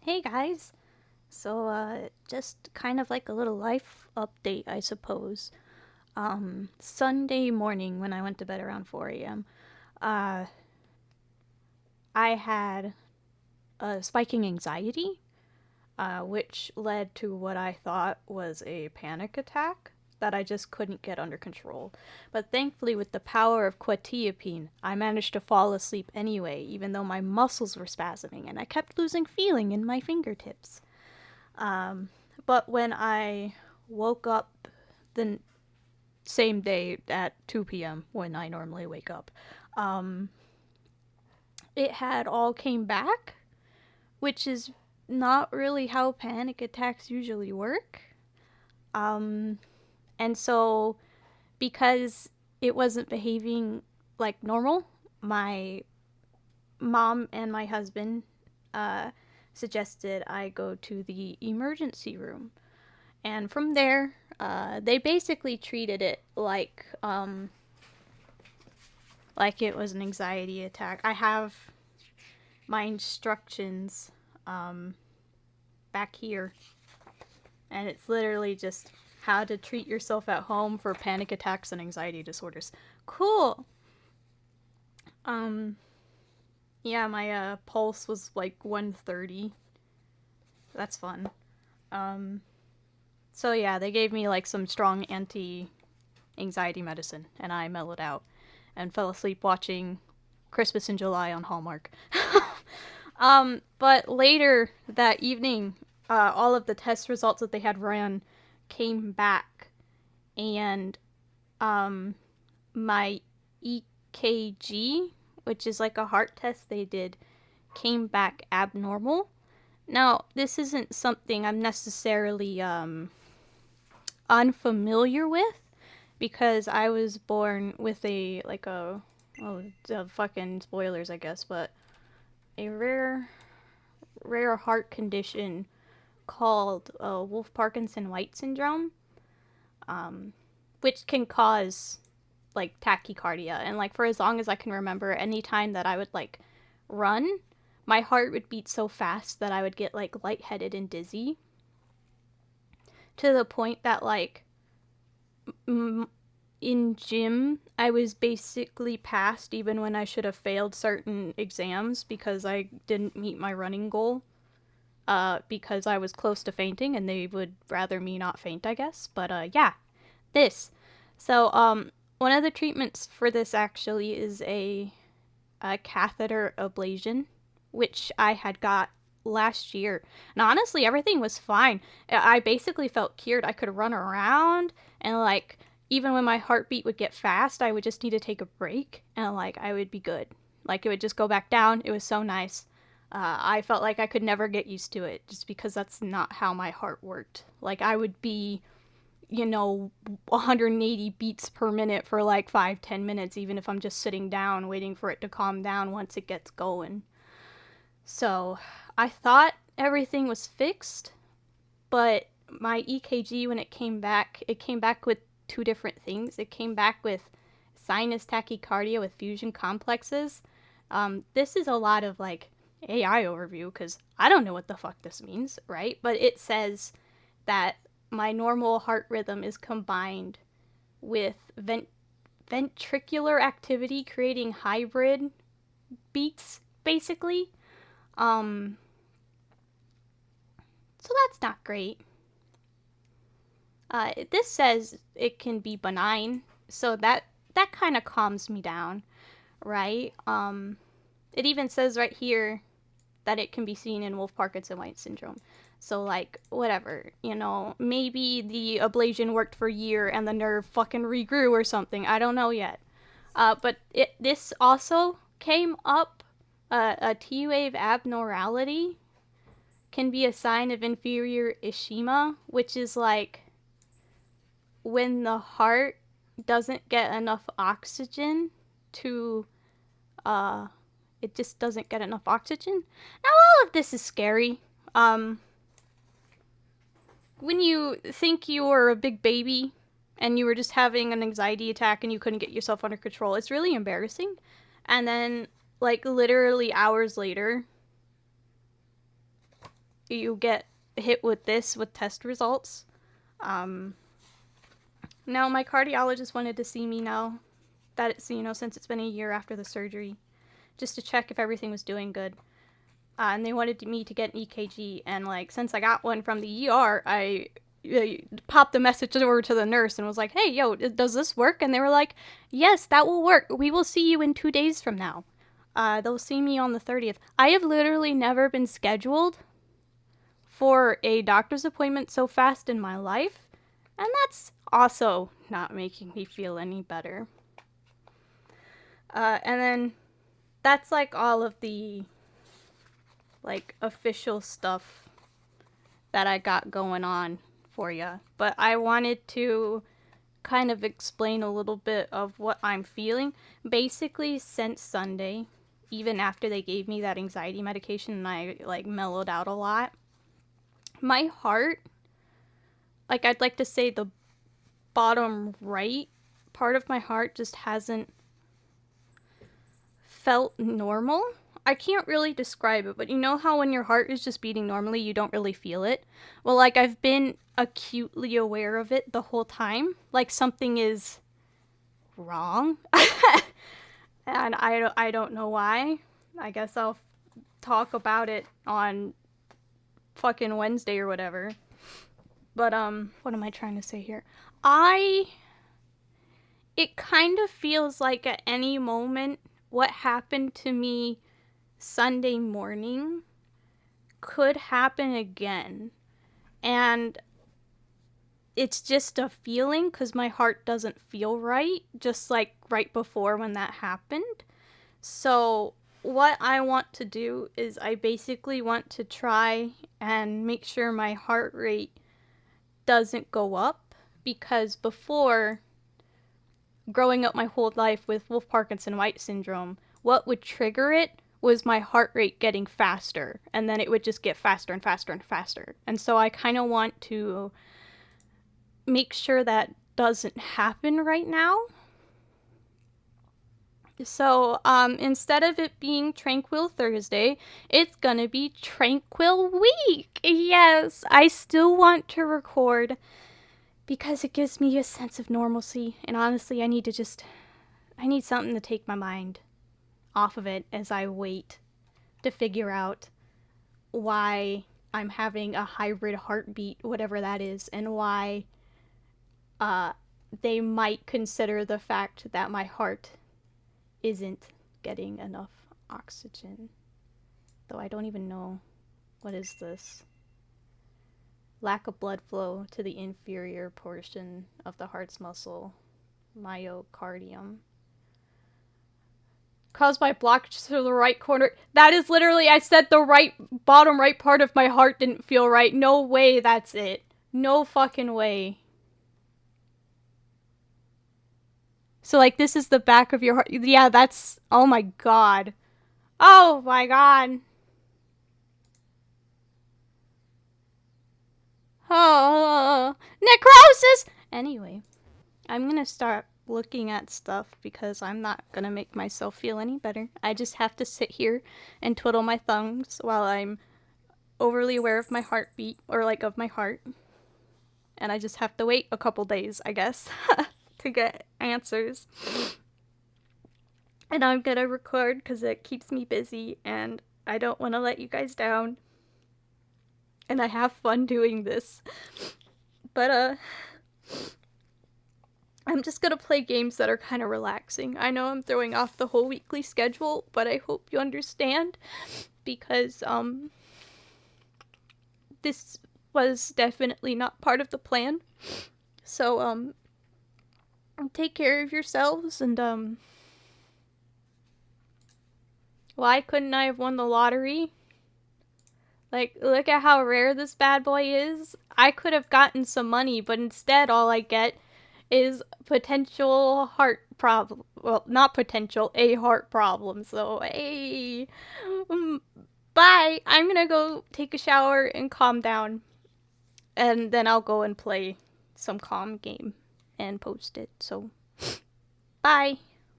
Hey guys. Just kind of like a little life update, I suppose. Sunday morning when I went to bed around 4 a.m., uh, I had a spiking anxiety, which led to what I thought was a panic attack that I just couldn't get under control. But thankfully, with the power of quetiapine, I managed to fall asleep anyway, even though my muscles were spasming and I kept losing feeling in my fingertips. Um, but when I woke up the same day at 2 p.m. when I normally wake up, um, it had all came back, which is not really how panic attacks usually work. Um, and so because it wasn't behaving like normal, my mom and my husband uh, suggested I go to the emergency room. And from there, they basically treated it like it was an anxiety attack. I have my instructions um, back here, and it's literally just how to treat yourself at home for panic attacks and anxiety disorders. Cool. Um, yeah, my pulse was like 130. That's fun. Um, so yeah, they gave me like some strong anti anxiety medicine, and I mellowed out and fell asleep watching Christmas in July on Hallmark. But later that evening, all of the test results that they had ran came back, and um, my EKG, which is like a heart test they did, came back abnormal. Now, this isn't something I'm necessarily unfamiliar with because I was born with a like a oh the fucking spoilers I guess, but a rare heart condition called Wolff Parkinson White syndrome, um, which can cause like tachycardia, and like for as long as I can remember, anytime that I would like run, my heart would beat so fast that I would get like lightheaded and dizzy to the point that like in gym, I was basically passed even when I should have failed certain exams because I didn't meet my running goal. Because I was close to fainting and they would rather me not faint, I guess. But yeah, this. So one of the treatments for this actually is a catheter ablation, which I had got last year. And honestly, everything was fine. I basically felt cured. I could run around and like even when my heartbeat would get fast, I would just need to take a break and like I would be good. Like it would just go back down. It was so nice. I felt like I could never get used to it just because that's not how my heart worked. Like I would be 180 beats per minute for like 5-10 minutes, even if I'm just sitting down waiting for it to calm down once it gets going. So I thought everything was fixed, but my EKG, when it came back with two different things. It came back with sinus tachycardia with fusion complexes. This is a lot of like AI overview because I don't know what the fuck this means, right? But it says that my normal heart rhythm is combined with ventricular activity, creating hybrid beats, basically. Um, so that's not great. This says it can be benign, so that kind of calms me down, right? It even says right here that it can be seen in Wolff Parkinson White syndrome. So like whatever, maybe the ablation worked for a year and the nerve fucking regrew or something. I don't know yet. But this also came up. A T wave abnormality can be a sign of inferior ischemia, which is like when the heart doesn't get enough oxygen to uh it just doesn't get enough oxygen. Now all of this is scary. Um when you think you were a big baby and you were just having an anxiety attack and you couldn't get yourself under control, it's really embarrassing. And then like literally hours later, you get hit with this with test results. Um, Now my cardiologist wanted to see me now that it's, since it's been a year after the surgery, just to check if everything was doing good. And they wanted me to get an EKG, and like since I got one from the ER, I popped a message over to the nurse and was like, "Hey, yo, does this work?" And they were like, "Yes, that will work. We will see you in 2 days from now. They'll see me on the 30th." I have literally never been scheduled for a doctor's appointment so fast in my life, and that's also not making me feel any better. And then that's like all of the like official stuff that I got going on for you. But I wanted to kind of explain a little bit of what I'm feeling. Basically, since Sunday, even after they gave me that anxiety medication and I like mellowed out a lot, my heart, like I'd like to say the bottom right part of my heart just hasn't felt normal. I can't really describe it, but you know how when your heart is just beating normally, you don't really feel it? Well, like I've been acutely aware of it the whole time. Like something is wrong. And I don't know why. I guess I'll talk about it on fucking Wednesday or whatever. But what am I trying to say here? It kind of feels like at any moment what happened to me Sunday morning could happen again. And it's just a feeling because my heart doesn't feel right, just like right before when that happened. So, what I want to do is I basically want to try and make sure my heart rate doesn't go up, because before, growing up my whole life with Wolff Parkinson White syndrome, what would trigger it was my heart rate getting faster, and then it would just get faster and faster and faster. And so I kind of want to make sure that doesn't happen right now. So instead of it being Tranquil Thursday, it's gonna be Tranquil Week. Yes, I still want to record because it gives me a sense of normalcy, and honestly, I need something to take my mind off of it as I wait to figure out why I'm having a hybrid heartbeat, whatever that is, and why they might consider the fact that my heart isn't getting enough oxygen. Though I don't even know, what is this? Lack of blood flow to the inferior portion of the heart's muscle, myocardium. Caused by blockage to the right corner. That is literally, I said the right, bottom right part of my heart didn't feel right. No way that's it. No fucking way. So, like, this is the back of your heart. Yeah, that's, oh my god. Oh my god. Oh, necrosis! Anyway, I'm gonna start looking at stuff because I'm not gonna make myself feel any better. I just have to sit here and twiddle my thumbs while I'm overly aware of my heartbeat, or like of my heart. And I just have to wait a couple days, I guess, to get answers. And I'm gonna record because it keeps me busy and I don't want to let you guys down. And I have fun doing this. But, I'm just gonna play games that are kind of relaxing. I know I'm throwing off the whole weekly schedule, but I hope you understand because, this was definitely not part of the plan. So, take care of yourselves and, why couldn't I have won the lottery? Like, look at how rare this bad boy is. I could have gotten some money, but instead all I get is potential heart problem. Well, not potential, a heart problem. So, hey. Bye. I'm gonna go take a shower and calm down. And then I'll go and play some calm game and post it. So, bye.